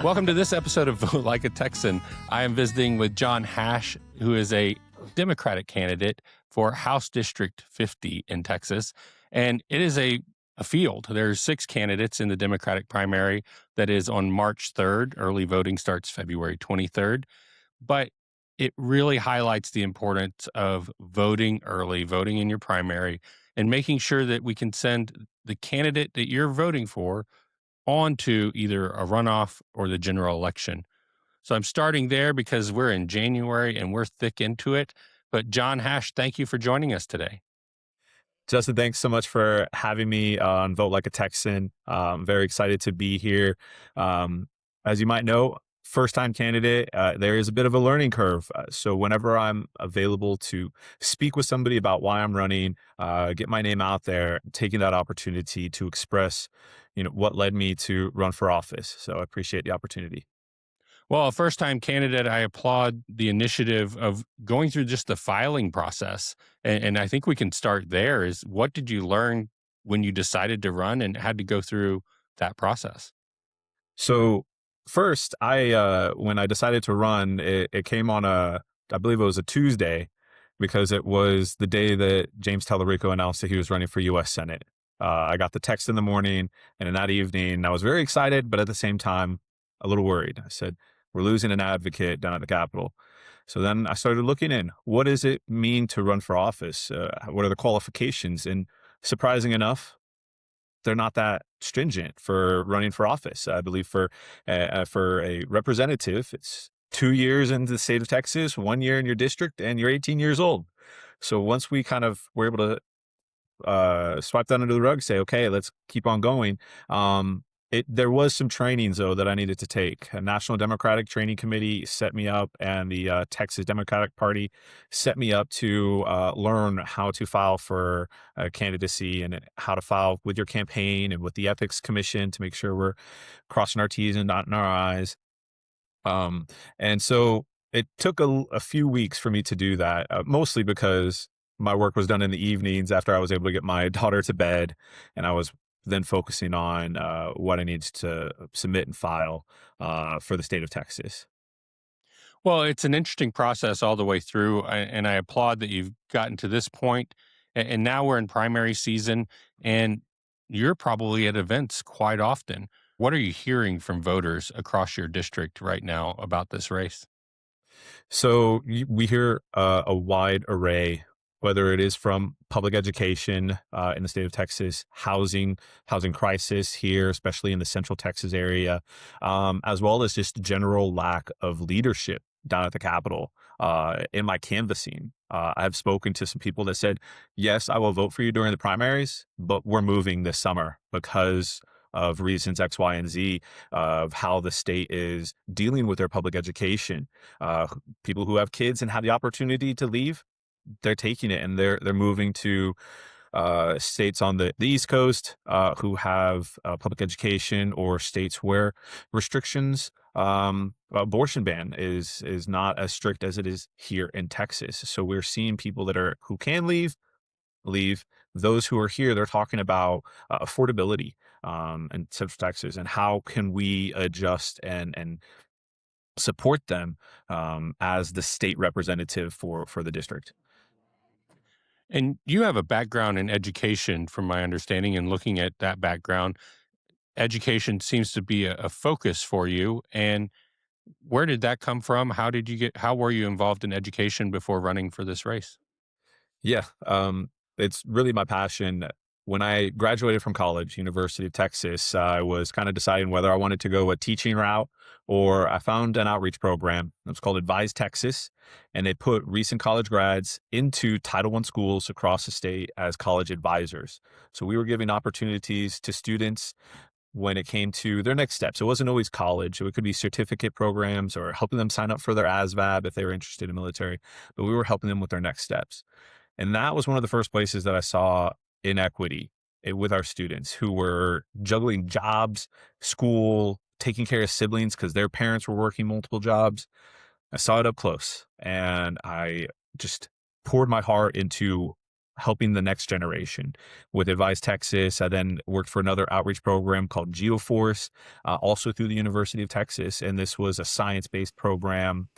Welcome to this episode of Vote Like a Texan. I am visiting with John Hash, who is a Democratic candidate for House District 50 in Texas. And it is a field. There's 6 candidates in the Democratic primary that is on March 3rd. Early voting starts February 23rd. But it really highlights the importance of voting early, voting in your primary, and making sure that we can send the candidate that you're voting for on to either a runoff or the general election. So I'm starting there because we're in January and we're thick into it. But John Hash, thank you for joining us today. Justin, thanks so much for having me on Vote Like a Texan. I'm very excited to be here. As you might know, first-time candidate, there is a bit of a learning curve. So whenever I'm available to speak with somebody about why I'm running, get my name out there, taking that opportunity to express, what led me to run for office. So I appreciate the opportunity. Well, a first time candidate, I applaud the initiative of going through just the filing process. And I think we can start there is what did you learn when you decided to run and had to go through that process? So first, when I decided to run, it came on I believe it was a Tuesday, because it was the day that James Tallarico announced that he was running for U.S. Senate. I got the text in the morning, and in that evening, I was very excited, but at the same time, a little worried. I said, "We're losing an advocate down at the Capitol." So then I started looking in. What does it mean to run for office? What are the qualifications? And surprising enough, they're not that stringent for running for office. I believe for a representative, it's 2 years in the state of Texas, 1 year in your district, and you're 18 years old. So once we kind of were able to swipe that under the rug, say, okay, let's keep on going. There was some trainings though that I needed to take. A National Democratic Training Committee set me up, and the Texas Democratic Party set me up to learn how to file for candidacy and how to file with your campaign and with the Ethics Commission to make sure we're crossing our T's and dotting our I's. And so it took a few weeks for me to do that, mostly because my work was done in the evenings after I was able to get my daughter to bed, and I was then focusing on what I needed to submit and file for the state of Texas. Well, it's an interesting process all the way through. And I applaud that you've gotten to this point. And now we're in primary season, and you're probably at events quite often. What are you hearing from voters across your district right now about this race? So we hear a wide array, whether it is from public education in the state of Texas, housing crisis here, especially in the Central Texas area, as well as just general lack of leadership down at the Capitol. In my canvassing, I've spoken to some people that said, yes, I will vote for you during the primaries, but we're moving this summer because of reasons X, Y, and Z of how the state is dealing with their public education. People who have kids and have the opportunity to leave, they're taking it, and they're moving to states on the East Coast who have public education, or states where restrictions, abortion ban is not as strict as it is here in Texas. So we're seeing people who can leave. Those who are here, they're talking about affordability in Central Texas, and how can we adjust and support them as the state representative for the district. And you have a background in education, from my understanding, and looking at that background, education seems to be a focus for you. And where did that come from? How were you involved in education before running for this race? Yeah, it's really my passion. When I graduated from college, University of Texas, I was kind of deciding whether I wanted to go a teaching route, or I found an outreach program. It was called Advise Texas, and they put recent college grads into Title I schools across the state as college advisors. So we were giving opportunities to students when it came to their next steps. It wasn't always college. It could be certificate programs or helping them sign up for their ASVAB if they were interested in military, but we were helping them with their next steps. And that was one of the first places that I saw inequity with our students who were juggling jobs, school, taking care of siblings because their parents were working multiple jobs. I saw it up close, and I just poured my heart into helping the next generation. With Advise Texas, I then worked for another outreach program called GeoForce, also through the University of Texas. And this was a science-based program.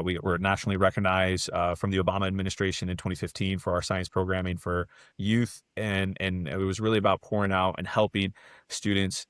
We were nationally recognized from the Obama administration in 2015 for our science programming for youth. And it was really about pouring out and helping students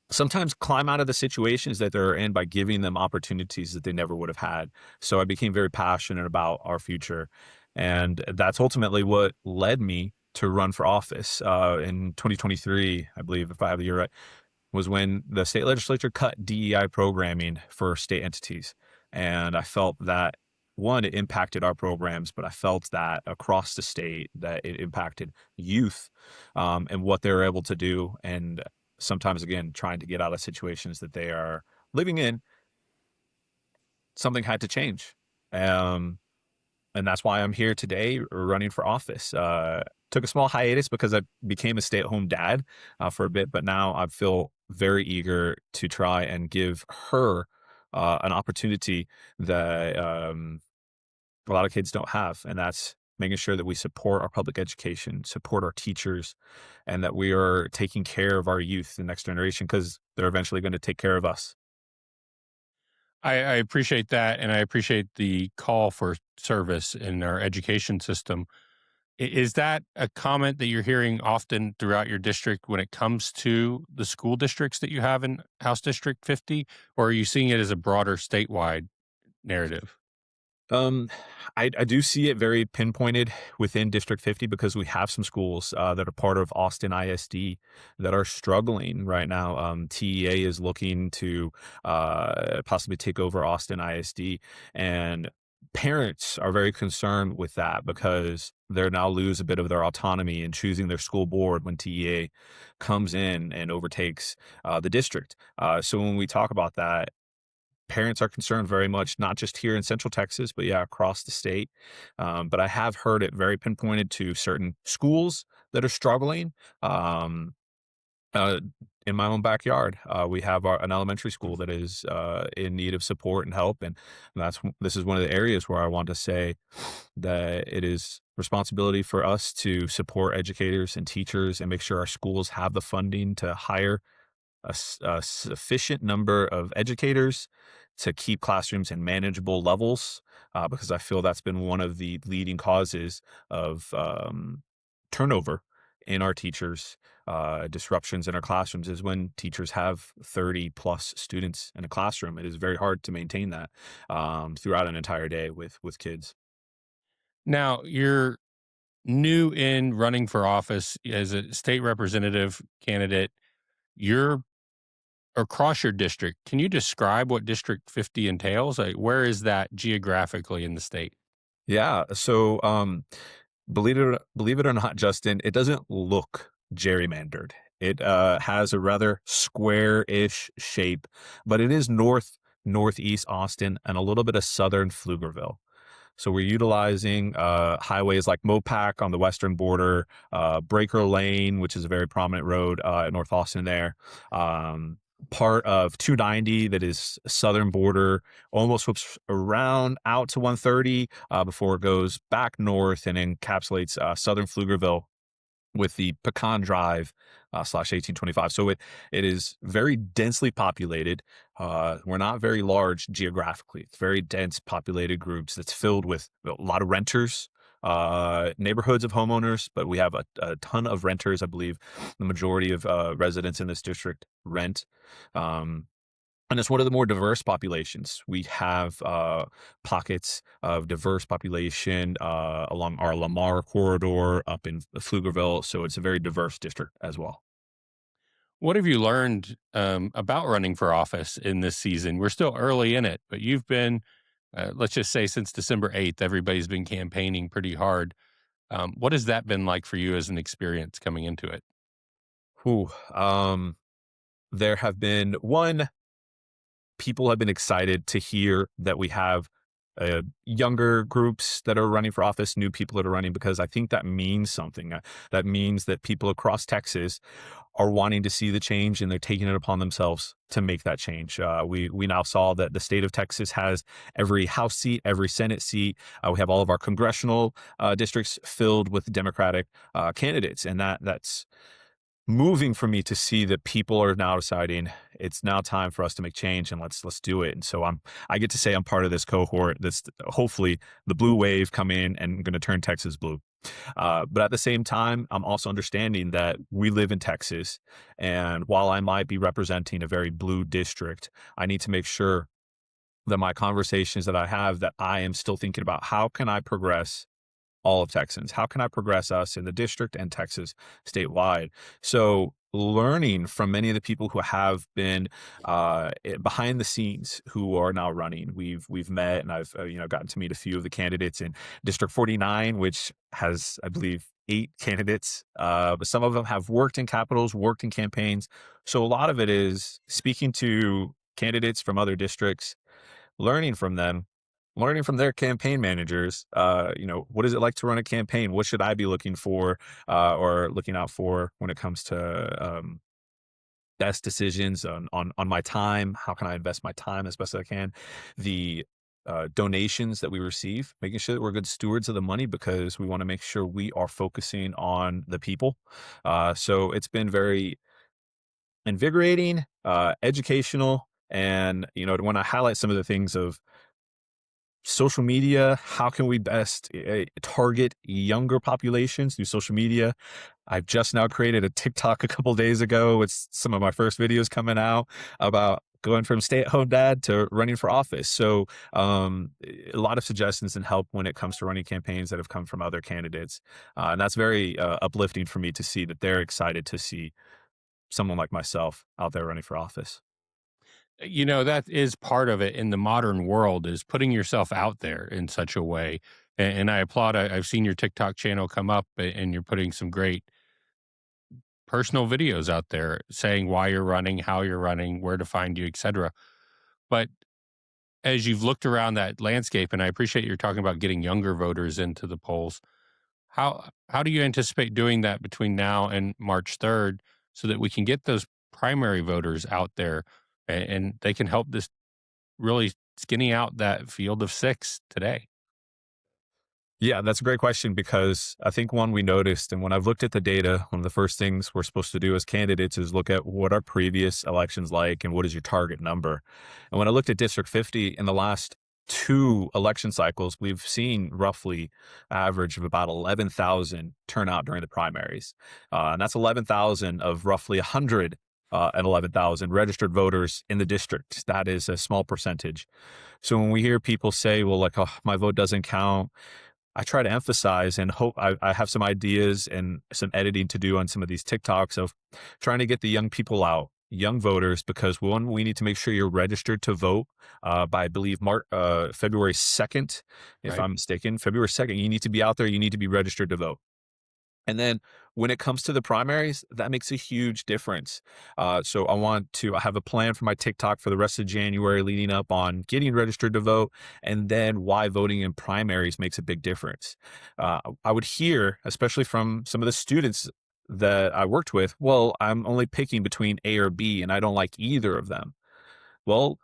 sometimes climb out of the situations that they're in by giving them opportunities that they never would have had. So I became very passionate about our future. And that's ultimately what led me to run for office in 2023, I believe, if I have the year right, was when the state legislature cut DEI programming for state entities. And I felt that one, it impacted our programs, but I felt that across the state that it impacted youth and what they're able to do. And sometimes, again, trying to get out of situations that they are living in, something had to change. Um, and that's why I'm here today running for office. Took a small hiatus because I became a stay-at-home dad for a bit, but now I feel very eager to try and give her an opportunity that a lot of kids don't have, and that's making sure that we support our public education, support our teachers, and that we are taking care of our youth, the next generation, because they're eventually going to take care of us. I appreciate that, and I appreciate the call for service in our education system. Is that a comment that you're hearing often throughout your district when it comes to the school districts that you have in House District 50, or are you seeing it as a broader statewide narrative? Um, I do see it very pinpointed within District 50 because we have some schools that are part of Austin ISD that are struggling right now. TEA is looking to possibly take over Austin ISD, and parents are very concerned with that because they're now lose a bit of their autonomy in choosing their school board when TEA comes in and overtakes the district. So when we talk about that, parents are concerned very much, not just here in Central Texas, but yeah, across the state. But I have heard it very pinpointed to certain schools that are struggling. Um, uh, in my own backyard, we have an elementary school that is in need of support and help, and this is one of the areas where I want to say that it is responsibility for us to support educators and teachers and make sure our schools have the funding to hire a sufficient number of educators to keep classrooms in manageable levels, because I feel that's been one of the leading causes of turnover in our teachers, disruptions in our classrooms is when teachers have 30 plus students in a classroom. It is very hard to maintain that throughout an entire day with kids. Now, you're new in running for office as a state representative candidate. You're across your district. Can you describe what District 50 entails? Like, where is that geographically in the state? Yeah. So, believe it or not, Justin, it doesn't look gerrymandered. It has a rather square-ish shape, but it is northeast Austin and a little bit of southern Pflugerville. So we're utilizing highways like Mopac on the western border, Breaker Lane, which is a very prominent road in North Austin there. Um, Part of 290 that is southern border, almost whips around out to 130 before it goes back north and encapsulates southern Pflugerville with the Pecan Drive slash 1825. So it is very densely populated. We're not very large geographically. It's very dense populated groups that's filled with a lot of renters, neighborhoods of homeowners, but we have a ton of renters. I believe the majority of residents in this district rent. Um, and it's one of the more diverse populations. We have pockets of diverse population along our Lamar corridor up in Pflugerville. So it's a very diverse district as well. What have you learned about running for office in this season? We're still early in it, but you've been, let's just say, since December 8th, everybody's been campaigning pretty hard. What has that been like for you as an experience coming into it? Whew. There have been one, people have been excited to hear that we have younger groups that are running for office, new people that are running, because I think that means something. That means that people across Texas are wanting to see the change, and they're taking it upon themselves to make that change. We now saw that the state of Texas has every House seat, every Senate seat. We have all of our congressional districts filled with Democratic candidates, and that's moving for me to see that people are now deciding it's now time for us to make change, and let's do it. And so I get to say I'm part of this cohort that's hopefully the blue wave come in and going to turn Texas blue. But at the same time, I'm also understanding that we live in Texas, and while I might be representing a very blue district, I need to make sure that my conversations that I have, that I am still thinking about how can I progress all of Texans? How can I progress us in the district and Texas statewide? So learning from many of the people who have been behind the scenes who are now running, we've met, and I've gotten to meet a few of the candidates in District 49, which has, I believe, 8 candidates, but some of them have worked in capitals, worked in campaigns. So a lot of it is speaking to candidates from other districts, learning from them, learning from their campaign managers. What is it like to run a campaign? What should I be looking for or looking out for when it comes to best decisions on my time? How can I invest my time as best as I can? The donations that we receive, making sure that we're good stewards of the money, because we want to make sure we are focusing on the people. So it's been very invigorating, educational, and when I highlight some of the things of social media, how can we best target younger populations through social media? I've just now created a TikTok a couple days ago with some of my first videos coming out about going from stay-at-home dad to running for office. So a lot of suggestions and help when it comes to running campaigns that have come from other candidates. And that's very uplifting for me to see that they're excited to see someone like myself out there running for office. That is part of it in the modern world, is putting yourself out there in such a way. And I applaud. I've seen your TikTok channel come up, and you're putting some great personal videos out there saying why you're running, how you're running, where to find you, etc. But as you've looked around that landscape, and I appreciate you're talking about getting younger voters into the polls, how do you anticipate doing that between now and March 3rd, so that we can get those primary voters out there, and they can help this really skinny out that field of 6 today? Yeah, that's a great question, because I think one we noticed, and when I've looked at the data, one of the first things we're supposed to do as candidates is look at what are previous elections like and what is your target number. And when I looked at District 50 in the last 2 election cycles, we've seen roughly average of about 11,000 turnout during the primaries. And that's 11,000 of roughly 100 and 11,000 registered voters in the district. That is a small percentage. So when we hear people say, well, like, oh, my vote doesn't count, I try to emphasize and hope I have some ideas and some editing to do on some of these TikToks of trying to get the young people out, young voters, because one, we need to make sure you're registered to vote by, I believe, February 2nd, if Right. I'm mistaken. February 2nd, you need to be out there. You need to be registered to vote. And then when it comes to the primaries, that makes a huge difference. So I have a plan for my TikTok for the rest of January leading up on getting registered to vote, and then why voting in primaries makes a big difference. I would hear, especially from some of the students that I worked with, well, I'm only picking between A or B, and I don't like either of them. Well,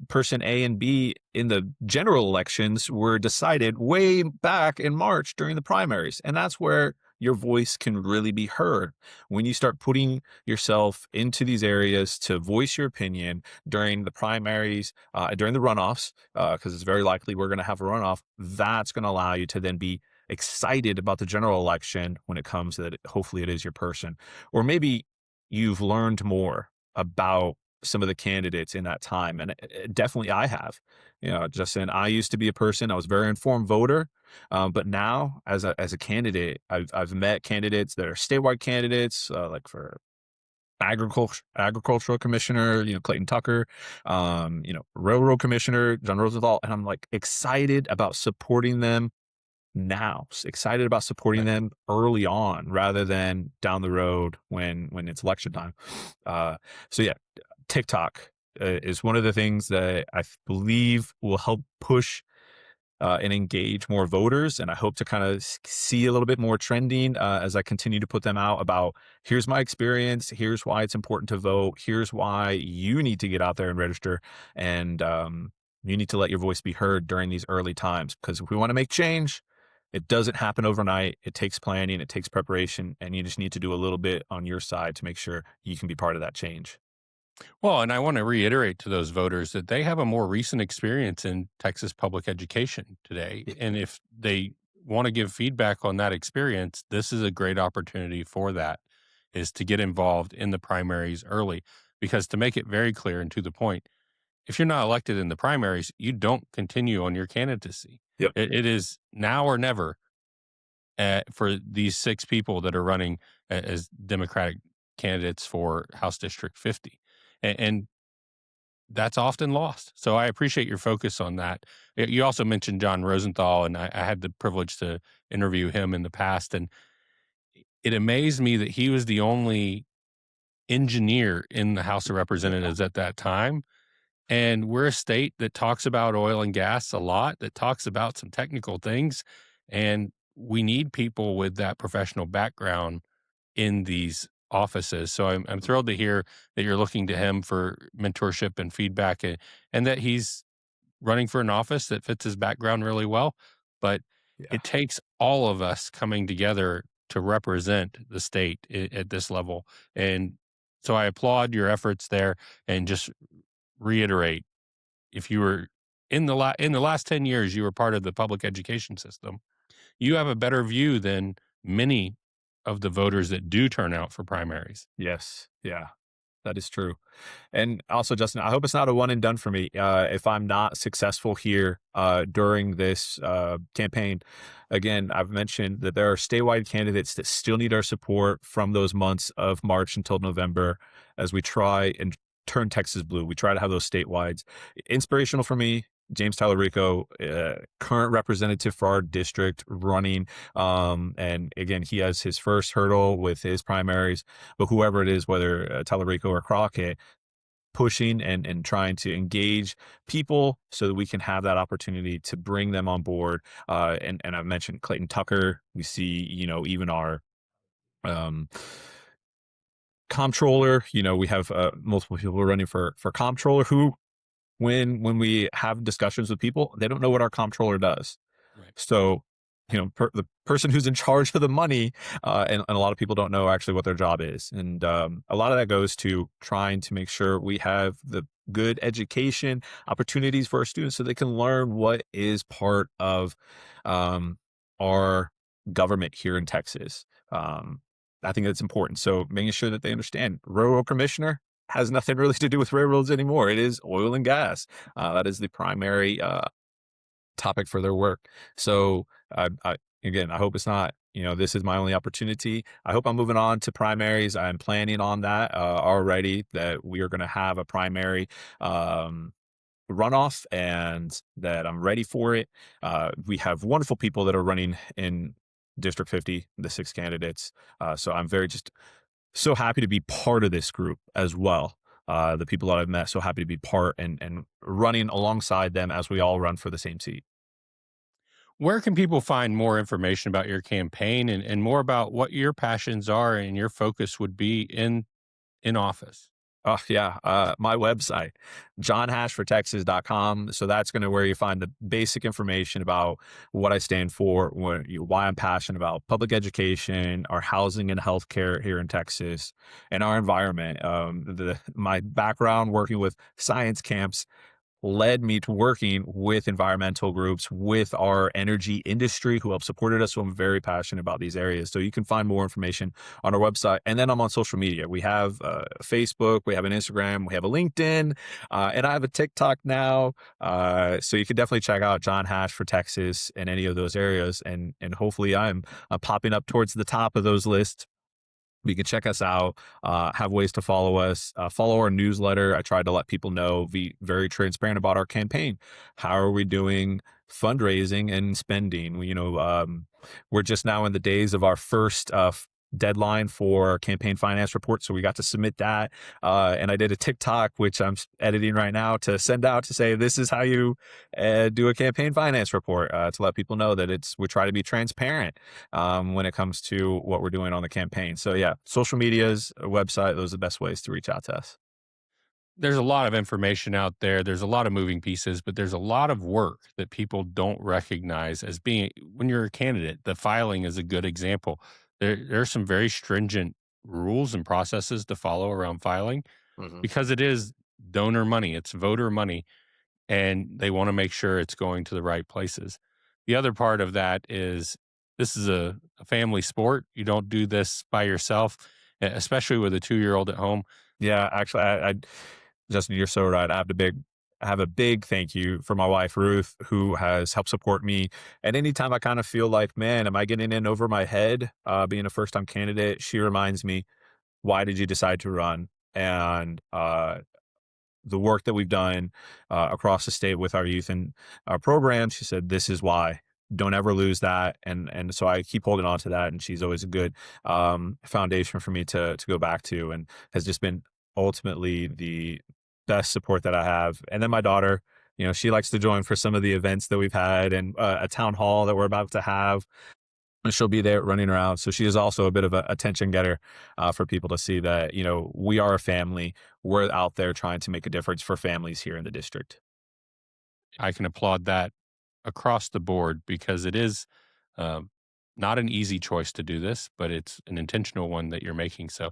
person A and B in the general elections were decided way back in March during the primaries. And that's where your voice can really be heard. When you start putting yourself into these areas to voice your opinion during the primaries, during the runoffs, because it's very likely we're going to have a runoff, that's going to allow you to then be excited about the general election when it comes to that. Hopefully it is your person. Or maybe you've learned more about some of the candidates in that time. And definitely I have, Justin, I used to be a person, I was a very informed voter. But now as a candidate, I've met candidates that are statewide candidates, like for agricultural commissioner, Clayton Tucker, railroad commissioner, John Rosenthal. And I'm like excited about supporting them now, excited about supporting Right. them early on rather than down the road when it's election time. So yeah, TikTok is one of the things that I believe will help push and engage more voters. And I hope to kind of see a little bit more trending as I continue to put them out about here's my experience, here's why it's important to vote, here's why you need to get out there and register, and you need to let your voice be heard during these early times. Because if we want to make change, it doesn't happen overnight. It takes planning, it takes preparation, and you just need to do a little bit on your side to make sure you can be part of that change. Well, and I want to reiterate to those voters that they have a more recent experience in Texas public education today. Y- And if they want to give feedback on that experience, this is a great opportunity for that, is to get involved in the primaries early. Because to make it very clear and to the point, if you're not elected in the primaries, you don't continue on your candidacy. Yep. It is now or never for these 6 people that are running as Democratic candidates for House District 50. And that's often lost. So I appreciate your focus on that. You also mentioned John Rosenthal, and I had the privilege to interview him in the past. And it amazed me that he was the only engineer in the House of Representatives at that time. And we're a state that talks about oil and gas a lot, that talks about some technical things. And we need people with that professional background in these offices. So I'm thrilled to hear that you're looking to him for mentorship and feedback, and that he's running for an office that fits his background really well. But Yeah. it takes all of us coming together to represent the state at this level. And so I applaud your efforts there, and just reiterate, if you were in the last 10 years, you were part of the public education system, you have a better view than many of the voters that do turn out for primaries. Yes. Yeah. That is true. And also, Justin, I hope it's not a one and done for me. If I'm not successful here during this campaign, again, I've mentioned that there are statewide candidates that still need our support from those months of March until November as we try and turn Texas blue. We try to have those statewides. Inspirational for me. James Tallarico, current representative for our district, running. And again, he has his first hurdle with his primaries, but whoever it is, whether Tallarico or Crockett, pushing and trying to engage people so that we can have that opportunity to bring them on board. And I mentioned Clayton Tucker. We see, even our um, comptroller, we have multiple people running for comptroller who, when we have discussions with people, they don't know what our comptroller does. Right. So, the person who's in charge of the money, and a lot of people don't know actually what their job is. And a lot of that goes to trying to make sure we have the good education opportunities for our students so they can learn what is part of our government here in Texas. I think that's important. So making sure that they understand railroad commissioner has nothing really to do with railroads anymore. It is oil and gas. That is the primary topic for their work. So again, I hope it's not, this is my only opportunity. I hope I'm moving on to primaries. I'm planning on that already, that we are going to have a primary runoff and that I'm ready for it. We have wonderful people that are running in District 50, the 6 candidates. So I'm just so happy to be part of this group as well. The people that I've met, so happy to be part and running alongside them as we all run for the same seat. Where can people find more information about your campaign, and more about what your passions are and your focus would be in office? Oh yeah. My website, johnhashfortexas.com. So that's going to where you find the basic information about what I stand for, why I'm passionate about public education, our housing and healthcare here in Texas, and our environment. My background working with science camps led me to working with environmental groups, with our energy industry who have supported us. So I'm very passionate about these areas. So you can find more information on our website. And then I'm on social media. We have Facebook, we have an Instagram, we have a LinkedIn, and I have a TikTok now. So you can definitely check out John Hash for Texas in any of those areas. And hopefully I'm popping up towards the top of those lists. You can check us out, have ways to follow us, follow our newsletter. I try to let people know, be very transparent about our campaign. How are we doing fundraising and spending? We're just now in the days of our first deadline for campaign finance reports. So we got to submit that. And I did a TikTok, which I'm editing right now, to send out to say, this is how you do a campaign finance report, to let people know that we try to be transparent when it comes to what we're doing on the campaign. So yeah, social medias, a website, those are the best ways to reach out to us. There's a lot of information out there. There's a lot of moving pieces, but there's a lot of work that people don't recognize as being when you're a candidate. The filing is a good example. There are some very stringent rules and processes to follow around filing Hmm. because it is donor money, it's voter money, and they want to make sure it's going to the right places. The other part of that is this is a family sport. You don't do this by yourself, especially with a 2-year old at home. Yeah, actually, Justin, you're so right. I have a big thank you for my wife, Ruth, who has helped support me. And anytime I kind of feel like, man, am I getting in over my head, being a first time candidate, she reminds me, why did you decide to run? And the work that we've done across the state with our youth and our programs, she said, this is why. Don't ever lose that. And so I keep holding on to that. And she's always a good foundation for me to go back to, and has just been ultimately the best support that I have. And then my daughter, she likes to join for some of the events that we've had, and a town hall that we're about to have. And she'll be there running around. So she is also a bit of a attention getter for people to see that, we are a family. We're out there trying to make a difference for families here in the district. I can applaud that across the board because it is um, not an easy choice to do this, but it's an intentional one that you're making. So,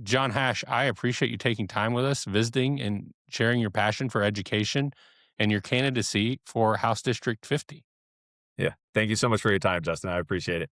John Hash, I appreciate you taking time with us, visiting and sharing your passion for education and your candidacy for House District 50. Yeah. Thank you so much for your time, Justin. I appreciate it.